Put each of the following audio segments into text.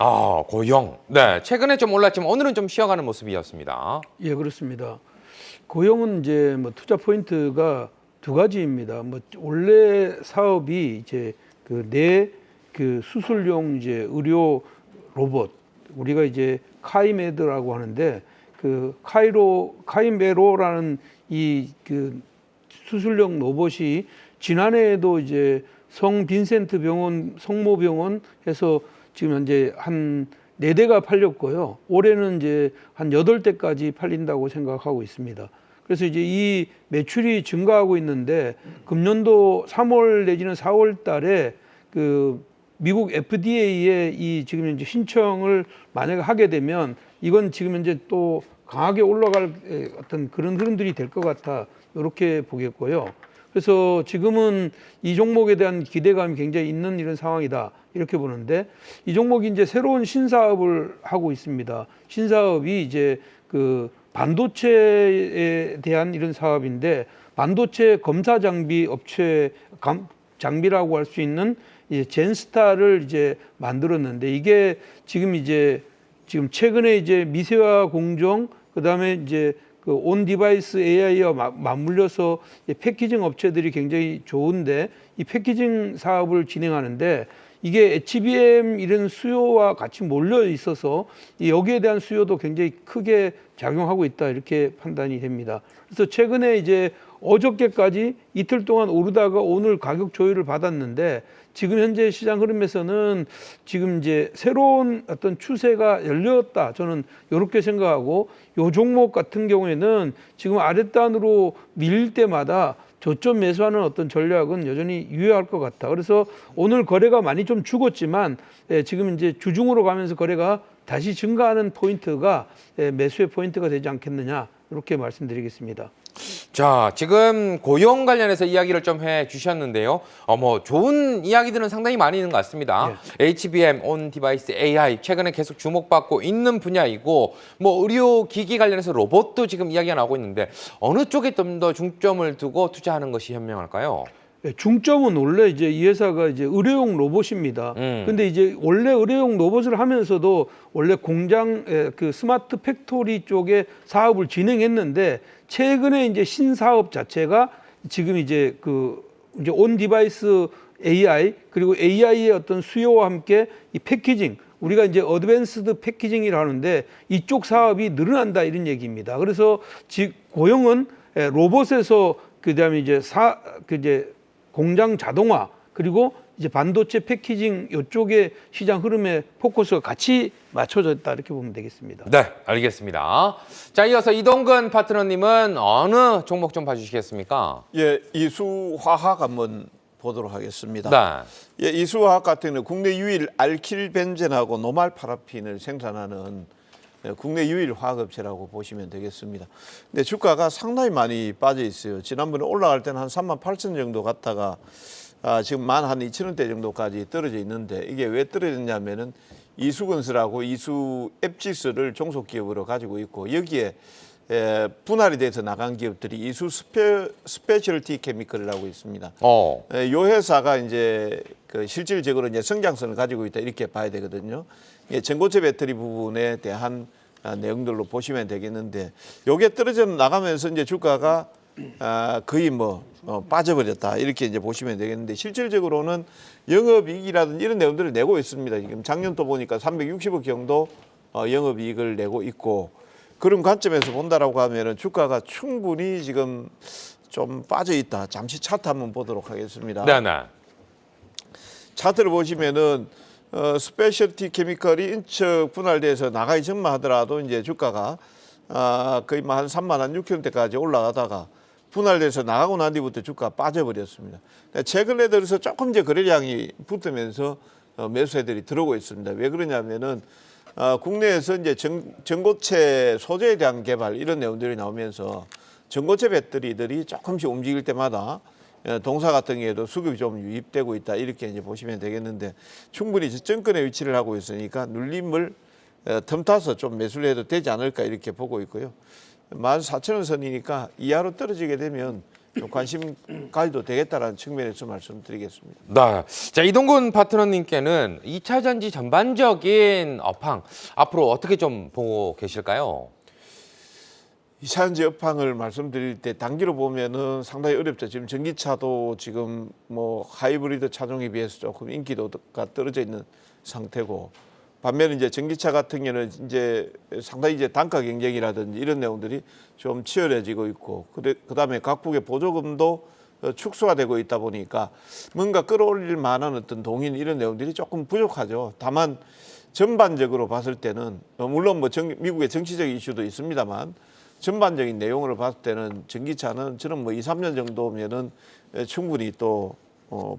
아, 고용. 네, 최근에 좀 올랐지만 오늘은 좀 쉬어가는 모습이었습니다. 예, 그렇습니다. 고용은 이제 뭐 투자 포인트가 두 가지입니다. 뭐 원래 사업이 이제 그 수술용 이제 의료 로봇, 우리가 이제 카이메드라고 하는데, 그 카이메로라는 이 그 수술용 로봇이 지난해에도 이제 성 빈센트 병원, 성모병원 해서 지금 현재 한 4대가 팔렸고요. 올해는 이제 한 8대까지 팔린다고 생각하고 있습니다. 그래서 이제 이 매출이 증가하고 있는데, 금년도 3월 내지는 4월 달에 그 미국 FDA에 이 지금 현재 신청을 만약에 하게 되면, 이건 지금 현재 또 강하게 올라갈 어떤 그런 흐름들이 될 것 같아, 이렇게 보겠고요. 그래서 지금은 이 종목에 대한 기대감이 굉장히 있는 이런 상황이다, 이렇게 보는데, 이 종목이 이제 새로운 신사업을 하고 있습니다. 신사업이 이제 그 반도체에 대한 이런 사업인데, 반도체 검사 장비 업체 장비라고 할 수 있는 이제 젠스타를 이제 만들었는데, 이게 지금 최근에 이제 미세화 공정, 그다음에 이제 그 온 디바이스 AI와 맞물려서 패키징 업체들이 굉장히 좋은데, 이 패키징 사업을 진행하는데, 이게 HBM 이런 수요와 같이 몰려 있어서 여기에 대한 수요도 굉장히 크게 작용하고 있다, 이렇게 판단이 됩니다. 그래서 최근에 이제 어저께까지 이틀 동안 오르다가 오늘 가격 조율을 받았는데, 지금 현재 시장 흐름에서는 지금 이제 새로운 어떤 추세가 열렸다, 저는 이렇게 생각하고, 요 종목 같은 경우에는 지금 아랫단으로 밀릴 때마다 저점 매수하는 어떤 전략은 여전히 유효할 것 같다. 그래서 오늘 거래가 많이 좀 죽었지만, 지금 이제 주중으로 가면서 거래가 다시 증가하는 포인트가 매수의 포인트가 되지 않겠느냐, 이렇게 말씀드리겠습니다. 자, 지금 고용 관련해서 이야기를 좀 해주셨는데요. 뭐 좋은 이야기들은 상당히 많이 있는 것 같습니다. HBM, 온 디바이스 AI 최근에 계속 주목받고 있는 분야이고, 뭐 의료기기 관련해서 로봇도 지금 이야기가 나오고 있는데, 어느 쪽에 좀 더 중점을 두고 투자하는 것이 현명할까요? 중점은 원래 이제 이 회사가 이제 의료용 로봇입니다. 근데 이제 원래 의료용 로봇을 하면서도 원래 공장 그 스마트 팩토리 쪽에 사업을 진행했는데, 최근에 이제 신사업 자체가 지금 이제 이제 온 디바이스 AI, 그리고 AI의 어떤 수요와 함께 이 패키징, 우리가 이제 어드밴스드 패키징이라 하는데, 이쪽 사업이 늘어난다, 이런 얘기입니다. 그래서 고용은 로봇에서 그다음에 이제 이제 공장 자동화, 그리고 이제 반도체 패키징, 이쪽에 시장 흐름에 포커스가 같이 맞춰져 있다, 이렇게 보면 되겠습니다. 네, 알겠습니다. 자, 이어서 이동근 파트너님은 어느 종목 좀 봐주시겠습니까? 예, 이수화학 한번 보도록 하겠습니다. 네. 예, 이수화학 같은 경우는 국내 유일 알킬벤젠하고 노말파라핀을 생산하는 국내 유일 화학업체라고 보시면 되겠습니다. 근데 주가가 상당히 많이 빠져 있어요. 지난번에 올라갈 때는 한 38,000 정도 갔다가 지금 12,000원대 정도까지 떨어져 있는데, 이게 왜 떨어졌냐면은 이수건설하고 이수 앱지스를 종속기업으로 가지고 있고, 여기에 분할이 돼서 나간 기업들이 이수 스페셜티 케미컬이라고 있습니다. 이 회사가 이제 그 실질적으로 이제 성장성을 가지고 있다, 이렇게 봐야 되거든요. 전고체 배터리 부분에 대한 내용들로 보시면 되겠는데, 요게 떨어져 나가면서 이제 주가가 거의 빠져버렸다, 이렇게 이제 보시면 되겠는데, 실질적으로는 영업이익이라든지 이런 내용들을 내고 있습니다. 지금 작년도 보니까 360억 정도 영업이익을 내고 있고, 그런 관점에서 본다라고 하면은 주가가 충분히 지금 좀 빠져 있다. 잠시 차트 한번 보도록 하겠습니다. 네네. 차트를 보시면은 스페셜티 케미컬이 인척 분할돼서 나가기 전만 하더라도 이제 주가가 거의 한 36,000원대까지 올라가다가 분할돼서 나가고 난 뒤부터 주가가 빠져버렸습니다. 최근에 들어서 조금 이제 거래량이 붙으면서 매수세들이 들어오고 있습니다. 왜 그러냐면은 국내에서 이제 전고체 소재에 대한 개발, 이런 내용들이 나오면서 전고체 배터리들이 조금씩 움직일 때마다 동사 같은 경우에도 수급이 좀 유입되고 있다, 이렇게 이제 보시면 되겠는데, 충분히 저점권의 위치를 하고 있으니까 눌림을 틈타서 좀 매수를 해도 되지 않을까, 이렇게 보고 있고요. 14,000원 선이니까 이하로 떨어지게 되면 좀 관심 가져도 되겠다라는 측면에서 말씀드리겠습니다. 네. 자, 이동근 파트너님께는 2차 전지 전반적인 업황 앞으로 어떻게 좀 보고 계실까요? 이차전지 업황을 말씀드릴 때 단기로 보면은 상당히 어렵죠. 지금 전기차도 지금 뭐 하이브리드 차종에 비해서 조금 인기도가 떨어져 있는 상태고, 반면에 이제 전기차 같은 경우는 이제 상당히 이제 단가 경쟁이라든지 이런 내용들이 좀 치열해지고 있고, 그다음에 각국의 보조금도 축소가 되고 있다 보니까 뭔가 끌어올릴 만한 어떤 동인 이런 내용들이 조금 부족하죠. 다만 전반적으로 봤을 때는 물론 뭐 미국의 정치적 이슈도 있습니다만 전반적인 내용으로 봤을 때는 전기차는 저는 뭐 2, 3년 정도면은 충분히 또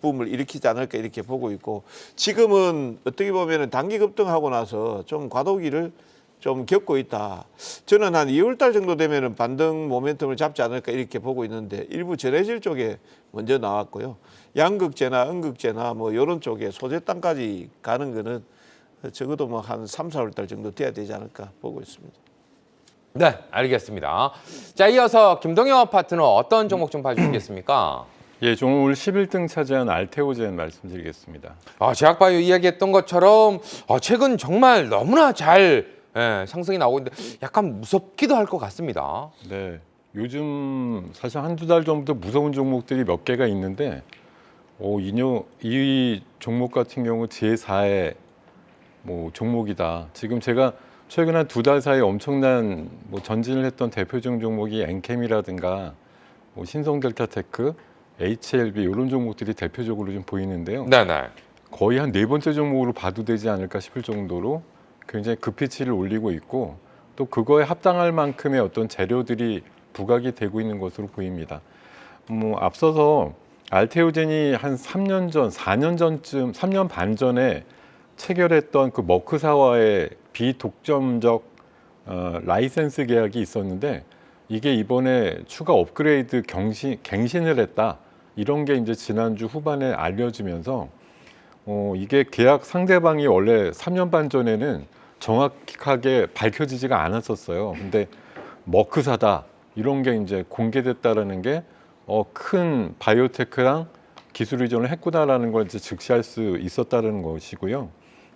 붐을 일으키지 않을까 이렇게 보고 있고, 지금은 어떻게 보면은 단기 급등하고 나서 좀 과도기를 좀 겪고 있다. 저는 한 2월 달 정도 되면은 반등 모멘텀을 잡지 않을까 이렇게 보고 있는데, 일부 전해질 쪽에 먼저 나왔고요. 양극재나 음극재나 뭐 이런 쪽에 소재 땅까지 가는 거는 적어도 뭐 한 3, 4월 달 정도 돼야 되지 않을까 보고 있습니다. 네, 알겠습니다. 자, 이어서 김동엽 파트너 어떤 종목 좀 봐주시겠습니까? 예, 오늘 11등 차지한 알테오젠 말씀드리겠습니다. 제약바이오 이야기했던 것처럼 최근 정말 너무나 잘 상승이 나오고 있는데 약간 무섭기도 할 것 같습니다. 네, 요즘 사실 한두 달 전부터 무서운 종목들이 몇 개가 있는데 이 종목 같은 경우 제4의 뭐 종목이다. 지금 제가 최근 한 2달 사이에 엄청난 뭐 전진을 했던 대표적 종목이 엔캠이라든가 뭐 신성델타테크, HLB 이런 종목들이 대표적으로 좀 보이는데요. 네네. 거의 한 4번째 종목으로 봐도 되지 않을까 싶을 정도로 굉장히 급피치를 올리고 있고, 또 그거에 합당할 만큼의 어떤 재료들이 부각이 되고 있는 것으로 보입니다. 앞서서 알테오젠이 한 3년 전, 4년 전쯤, 3년 반 전에 체결했던 그 머크사와의 비독점적 라이센스 계약이 있었는데, 이게 이번에 추가 업그레이드 갱신을 했다. 이런 게 이제 지난주 후반에 알려지면서 이게 계약 상대방이 원래 3년 반 전에는 정확하게 밝혀지지가 않았었어요. 근데 머크사다 이런 게 이제 공개됐다라는 게 큰 바이오테크랑 기술 이전을 했구나라는 걸 이제 즉시할 수 있었다는 것이고요.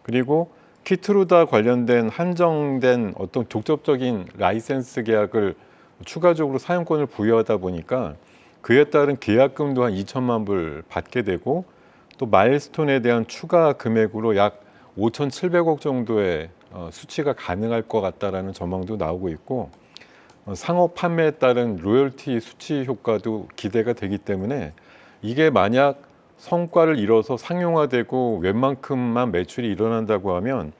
그리고 키트루다 관련된 한정된 어떤 독점적인 라이센스 계약을 추가적으로 사용권을 부여하다 보니까 그에 따른 계약금도 한 2천만 불 받게 되고, 또 마일스톤에 대한 추가 금액으로 약 5,700억 정도의 수치가 가능할 것 같다라는 전망도 나오고 있고, 상업 판매에 따른 로열티 수치 효과도 기대가 되기 때문에 이게 만약 성과를 이뤄서 상용화되고 웬만큼만 매출이 일어난다고 하면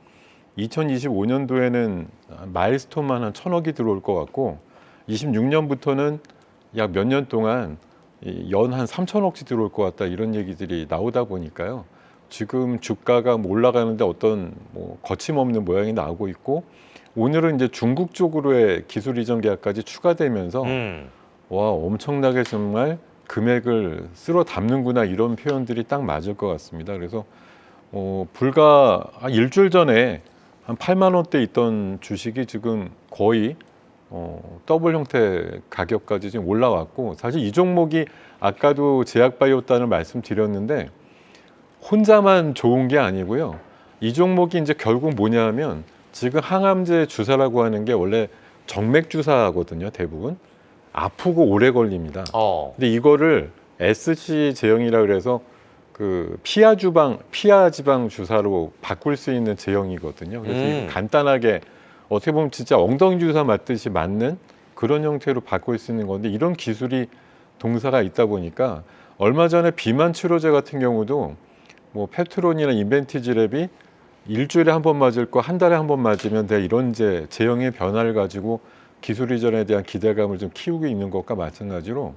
2025년도에는 마일스톤만 한 1,000억이 들어올 것 같고, 26년부터는 약 몇 년 동안 연 한 3,000억씩 들어올 것 같다 이런 얘기들이 나오다 보니까요. 지금 주가가 올라가는데 어떤 거침없는 모양이 나오고 있고, 오늘은 이제 중국 쪽으로의 기술 이전 계약까지 추가되면서 와, 엄청나게 정말 금액을 쓸어 담는구나 이런 표현들이 딱 맞을 것 같습니다. 그래서 불과 한 일주일 전에 한 8만 원대 있던 주식이 지금 거의 더블 형태 가격까지 지금 올라왔고, 사실 이 종목이 아까도 제약바이오단을 말씀드렸는데 혼자만 좋은 게 아니고요. 이 종목이 이제 결국 뭐냐면 지금 항암제 주사라고 하는 게 원래 정맥 주사거든요. 대부분 아프고 오래 걸립니다. 근데 이거를 SC 제형이라 그래서 그 피하 지방 주사로 바꿀 수 있는 제형이거든요. 그래서 이거 간단하게 어떻게 보면 진짜 엉덩이 주사 맞듯이 맞는 그런 형태로 바꿀 수 있는 건데, 이런 기술이 동사가 있다 보니까 얼마 전에 비만 치료제 같은 경우도 뭐 페트론이나 인벤티지랩이 일주일에 한 번 맞을 거 한 달에 한 번 맞으면 돼, 이런 제형의 변화를 가지고 기술 이전에 대한 기대감을 좀 키우고 있는 것과 마찬가지로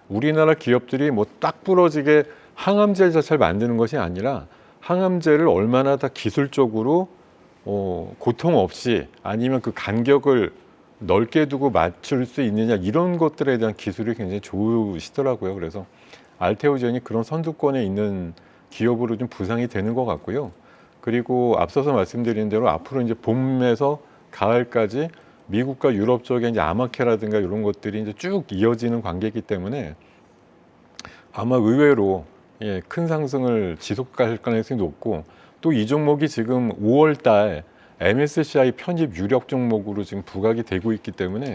우리나라 기업들이 뭐 딱 부러지게 항암제 자체를 만드는 것이 아니라 항암제를 얼마나 다 기술적으로 고통 없이 아니면 그 간격을 넓게 두고 맞출 수 있느냐, 이런 것들에 대한 기술이 굉장히 좋으시더라고요. 그래서 알테오젠이 그런 선두권에 있는 기업으로 좀 부상이 되는 것 같고요. 그리고 앞서서 말씀드린 대로 앞으로 이제 봄에서 가을까지 미국과 유럽 쪽에 이제 아마케라든가 이런 것들이 이제 쭉 이어지는 관계이기 때문에 아마 의외로 큰 상승을 지속할 가능성이 높고 또 이 종목이 지금 5월 달 MSCI 편입 유력 종목으로 지금 부각이 되고 있기 때문에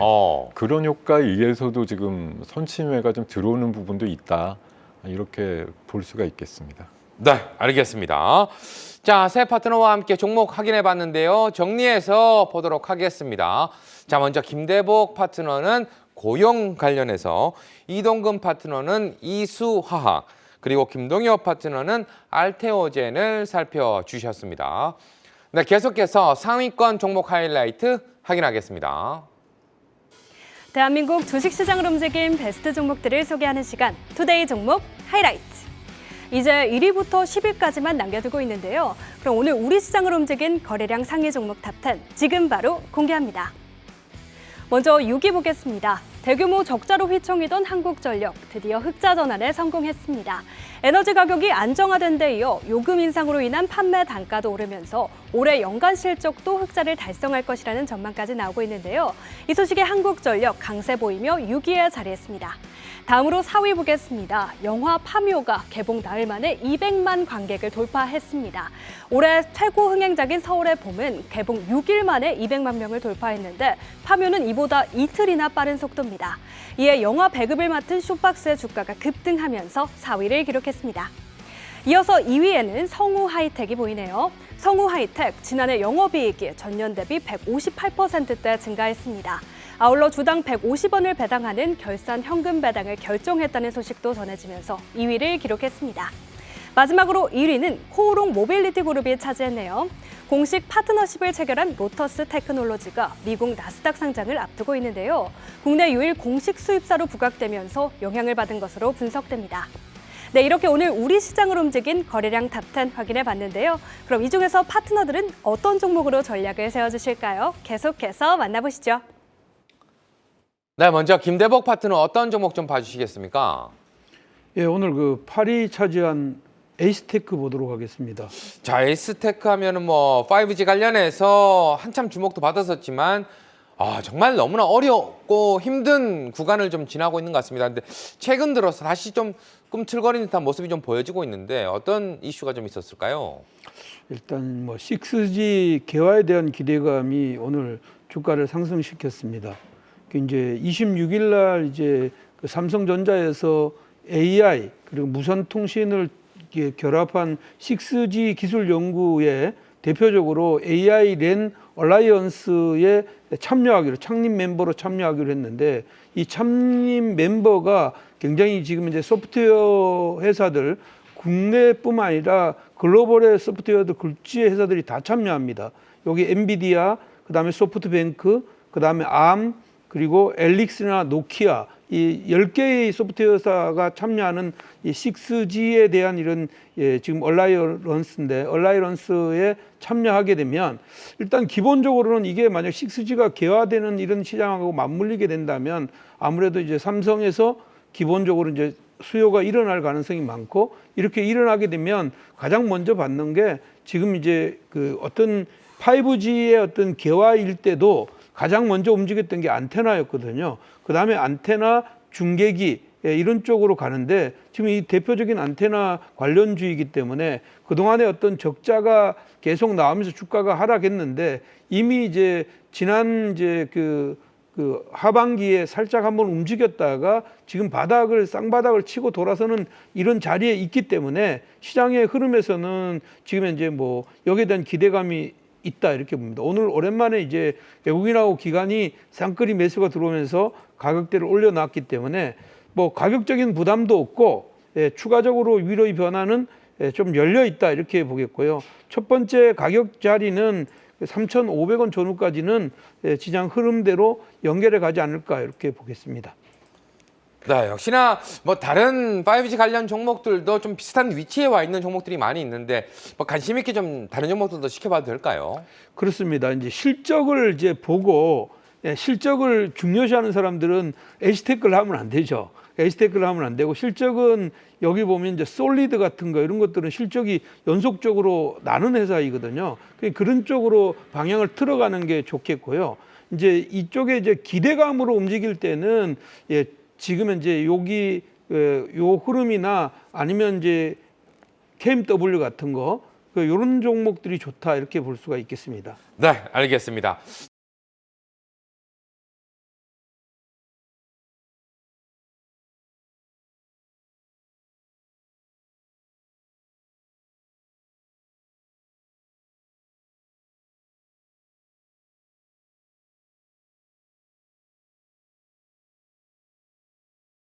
그런 효과에 의해서도 지금 선침해가 좀 들어오는 부분도 있다. 이렇게 볼 수가 있겠습니다. 네, 알겠습니다. 자, 새 파트너와 함께 종목 확인해 봤는데요. 정리해서 보도록 하겠습니다. 자, 먼저 김대복 파트너는 고용 관련해서, 이동근 파트너는 이수화학, 그리고 김동엽 파트너는 알테오젠을 살펴주셨습니다. 네, 계속해서 상위권 종목 하이라이트 확인하겠습니다. 대한민국 주식시장을 움직인 베스트 종목들을 소개하는 시간, 투데이 종목 하이라이트. 이제 1위부터 10위까지만 남겨두고 있는데요. 그럼 오늘 우리 시장을 움직인 거래량 상위 종목 탑10 지금 바로 공개합니다. 먼저 6위 보겠습니다. 대규모 적자로 휘청이던 한국전력 드디어 흑자 전환에 성공했습니다. 에너지 가격이 안정화된 데 이어 요금 인상으로 인한 판매 단가도 오르면서 올해 연간 실적도 흑자를 달성할 것이라는 전망까지 나오고 있는데요. 이 소식에 한국전력 강세 보이며 6위에 자리했습니다. 다음으로 4위 보겠습니다. 영화 파묘가 개봉 나흘 만에 200만 관객을 돌파했습니다. 올해 최고 흥행작인 서울의 봄은 개봉 6일 만에 200만 명을 돌파했는데 파묘는 이보다 이틀이나 빠른 속도입니다. 이에 영화 배급을 맡은 쇼박스의 주가가 급등하면서 4위를 기록했습니다. 이어서 2위에는 성우하이텍이 보이네요. 성우하이텍, 지난해 영업이익이 전년 대비 158%대 증가했습니다. 아울러 주당 150원을 배당하는 결산 현금 배당을 결정했다는 소식도 전해지면서 2위를 기록했습니다. 마지막으로 1위는 코오롱 모빌리티 그룹이 차지했네요. 공식 파트너십을 체결한 로터스 테크놀로지가 미국 나스닥 상장을 앞두고 있는데요. 국내 유일 공식 수입사로 부각되면서 영향을 받은 것으로 분석됩니다. 네, 이렇게 오늘 우리 시장을 움직인 거래량 탑10 확인해 봤는데요. 그럼 이 중에서 파트너들은 어떤 종목으로 전략을 세워주실까요? 계속해서 만나보시죠. 네, 먼저 김대복 파트너 어떤 종목 좀 봐주시겠습니까? 예, 오늘 그 8위 차지한 에이스테크 보도록 하겠습니다. 자, 에이스테크 하면은 뭐 5G 관련해서 한참 주목도 받았었지만 정말 너무나 어렵고 힘든 구간을 좀 지나고 있는 것 같습니다. 근데 최근 들어서 다시 좀 꿈틀거리는 듯한 모습이 좀 보여지고 있는데 어떤 이슈가 좀 있었을까요? 일단 뭐 6G 개화에 대한 기대감이 오늘 주가를 상승시켰습니다. 이제 26일 날 이제 그 삼성전자에서 AI 그리고 무선 통신을 결합한 6G 기술 연구에 대표적으로 AI 랜 얼라이언스에 참여하기로, 창립 멤버로 참여하기로 했는데, 이 창립 멤버가 굉장히 지금 이제 소프트웨어 회사들, 국내뿐만 아니라 글로벌의 소프트웨어도 굴지 회사들이 다 참여합니다. 여기 엔비디아, 그다음에 소프트뱅크, 그다음에 암, 그리고 엘릭스나 노키아, 이 10개의 소프트웨어 회사가 참여하는 이 6G에 대한 이런 지금 얼라이언스인데, 얼라이언스에 참여하게 되면 일단 기본적으로는 이게 만약 6G가 개화되는 이런 시장하고 맞물리게 된다면 아무래도 이제 삼성에서 기본적으로 이제 수요가 일어날 가능성이 많고, 이렇게 일어나게 되면 가장 먼저 받는 게 지금 이제 그 어떤 5G의 어떤 개화일 때도 가장 먼저 움직였던 게 안테나였거든요. 그 다음에 안테나, 중계기 이런 쪽으로 가는데, 지금 이 대표적인 안테나 관련주이기 때문에 그동안에 어떤 적자가 계속 나오면서 주가가 하락했는데, 이미 이제 지난 이제 그 하반기에 살짝 한번 움직였다가 지금 쌍바닥을 치고 돌아서는 이런 자리에 있기 때문에 시장의 흐름에서는 지금 이제 뭐 여기에 대한 기대감이 있다 이렇게 봅니다. 오늘 오랜만에 이제 외국인하고 기관이 쌍끌이 매수가 들어오면서 가격대를 올려놨기 때문에 뭐 가격적인 부담도 없고 추가적으로 위로의 변화는 좀 열려 있다 이렇게 보겠고요. 첫 번째 가격 자리는 3,500원 전후까지는 시장 흐름대로 연결해 가지 않을까 이렇게 보겠습니다. 네, 역시나 뭐 다른 5G 관련 종목들도 좀 비슷한 위치에 와 있는 종목들이 많이 있는데 뭐 관심 있게 좀 다른 종목들도 지켜봐도 될까요? 그렇습니다. 이제 실적을 이제 보고 실적을 중요시하는 사람들은 에이스테크를 하면 안 되죠. 에이스테크를 하면 안 되고, 실적은 여기 보면 이제 솔리드 같은 거 이런 것들은 실적이 연속적으로 나는 회사이거든요. 그런 쪽으로 방향을 틀어가는 게 좋겠고요. 이제 이쪽에 이제 기대감으로 움직일 때는 지금 이제 여기 요 흐름이나 아니면 이제 KMW 같은 거 이런 종목들이 좋다 이렇게 볼 수가 있겠습니다. 네, 알겠습니다.